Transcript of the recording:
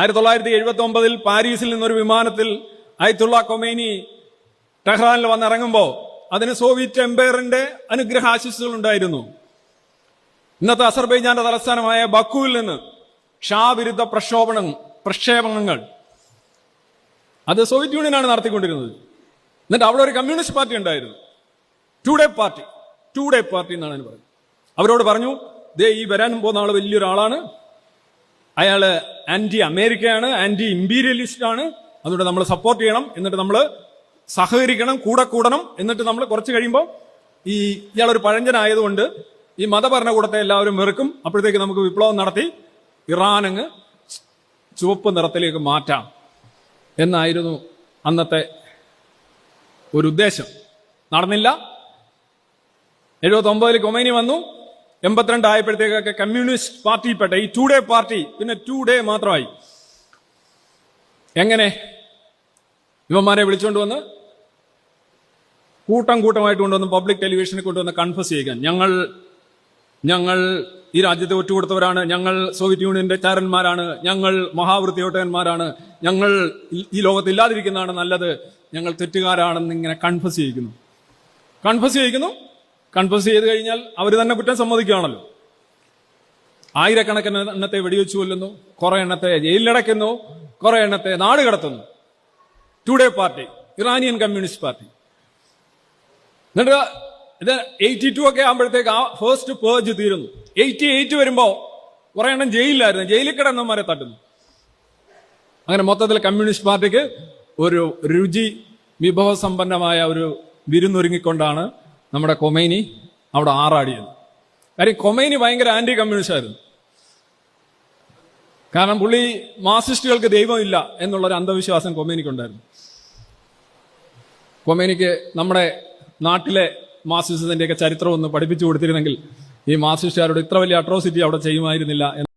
1979 പാരീസിൽ നിന്നൊരു വിമാനത്തിൽ അയത്തുള്ള കൊമേനി ടെഹ്റാനിൽ വന്നിറങ്ങുമ്പോൾ അതിന് സോവിയറ്റ് എംപയറിന്റെ അനുഗ്രഹാശിസുകൾ ഉണ്ടായിരുന്നു. ഇന്നത്തെ അസർബൈജാന്റെ തലസ്ഥാനമായ ബക്കുവിൽ നിന്ന് ക്ഷാവിരുദ്ധ പ്രക്ഷേപണങ്ങൾ അത് സോവിയറ്റ് യൂണിയനാണ് നടത്തിക്കൊണ്ടിരുന്നത്. എന്നിട്ട് അവിടെ ഒരു കമ്മ്യൂണിസ്റ്റ് പാർട്ടി ഉണ്ടായിരുന്നു, ടു ഡേ പാർട്ടി എന്നാണ് അതിന് പറയുന്നത്. അവരോട് പറഞ്ഞു, ദേ ഈ വരാൻ പോകുന്ന ആള് വലിയൊരാളാണ്, അയാള് ആന്റി അമേരിക്കയാണ്, ആന്റി ഇമ്പീരിയലിസ്റ്റ് ആണ്, അതുകൊണ്ട് നമ്മൾ സപ്പോർട്ട് ചെയ്യണം, എന്നിട്ട് നമ്മൾ സഹകരിക്കണം, കൂടണം. എന്നിട്ട് നമ്മൾ കുറച്ച് കഴിയുമ്പോൾ ഇയാളൊരു പഴഞ്ചനായതുകൊണ്ട് ഈ മതഭരണകൂടത്തെ എല്ലാവരും വെറുക്കും. അപ്പോഴത്തേക്ക് നമുക്ക് വിപ്ലവം നടത്തി ഇറാനങ്ങ് ചുവപ്പ് നിറത്തിലേക്ക് മാറ്റാം എന്നായിരുന്നു അന്നത്തെ ഒരു ഉദ്ദേശം. നടന്നില്ല. 79 കൊമേനി വന്നു. 82 ആയപ്പോഴത്തേക്കൊക്കെ കമ്മ്യൂണിസ്റ്റ് പാർട്ടിയിൽപ്പെട്ട ഈ ടു ഡേ പാർട്ടി പിന്നെ 2 ഡേ മാത്രമായി. എങ്ങനെ ഇവന്മാരെ വിളിച്ചുകൊണ്ട് വന്ന് കൂട്ടമായിട്ട് കൊണ്ടുവന്ന് പബ്ലിക് ടെലിവിഷനിൽ കൊണ്ടുവന്ന് കൺഫസ് ചെയ്യുക, ഞങ്ങൾ ഈ രാജ്യത്തെ ഒറ്റുകൊടുത്തവരാണ്, ഞങ്ങൾ സോവിയറ്റ് യൂണിയന്റെ ചാരന്മാരാണ്, ഞങ്ങൾ മഹാവൃത്തിയോട്ടന്മാരാണ്, ഞങ്ങൾ ഈ ലോകത്ത് ഇല്ലാതിരിക്കുന്നതാണ് നല്ലത്, ഞങ്ങൾ തെറ്റുകാരാണെന്ന് ഇങ്ങനെ കൺഫസ് ചെയ്യിക്കുന്നു. കൺഫസ് ചെയ്ത് കഴിഞ്ഞാൽ അവർ തന്നെ കുറ്റം സമ്മതിക്കുകയാണല്ലോ. ആയിരക്കണക്കിന് എണ്ണത്തെ വെടിവെച്ചു കൊല്ലുന്നു, കുറെ എണ്ണത്തെ ജയിലിലടയ്ക്കുന്നു, കുറെ എണ്ണത്തെ നാട് കടത്തുന്നു. Today party, Iranian communist party. എന്നിട്ട് ഇത് 82 ഒക്കെ ആകുമ്പോഴത്തേക്ക് ആ ഫസ്റ്റ് പേർജ് തീരുന്നു. 88 വരുമ്പോ കുറെ എണ്ണം ജയിലിലായിരുന്നു, ജയിലിൽ കിടന്നവന്മാരെ തട്ടുന്നു. അങ്ങനെ മൊത്തത്തിൽ കമ്മ്യൂണിസ്റ്റ് പാർട്ടിക്ക് ഒരു രുചി വിഭവസമ്പന്നമായ ഒരു വിരുന്നൊരുങ്ങിക്കൊണ്ടാണ് നമ്മുടെ കൊമേനി അവിടെ ആറാടിയത്. കാര്യം കൊമേനി ഭയങ്കര ആന്റി കമ്മ്യൂണിസ്റ്റ് ആയിരുന്നു. കാരണം പുള്ളി മാർക്സിസ്റ്റുകൾക്ക് ദൈവമില്ല എന്നുള്ളൊരു അന്ധവിശ്വാസം കൊമേനിക്കുണ്ടായിരുന്നു. കൊമേനിക്ക് നമ്മുടെ നാട്ടിലെ മാർക്സിസത്തിന്റെയൊക്കെ ചരിത്രം ഒന്ന് പഠിപ്പിച്ചു കൊടുത്തിരുന്നെങ്കിൽ ഈ മാർക്സിസ്റ്റുകാരോട് ഇത്ര വലിയ അട്രോസിറ്റി അവിടെ ചെയ്യുമായിരുന്നില്ല.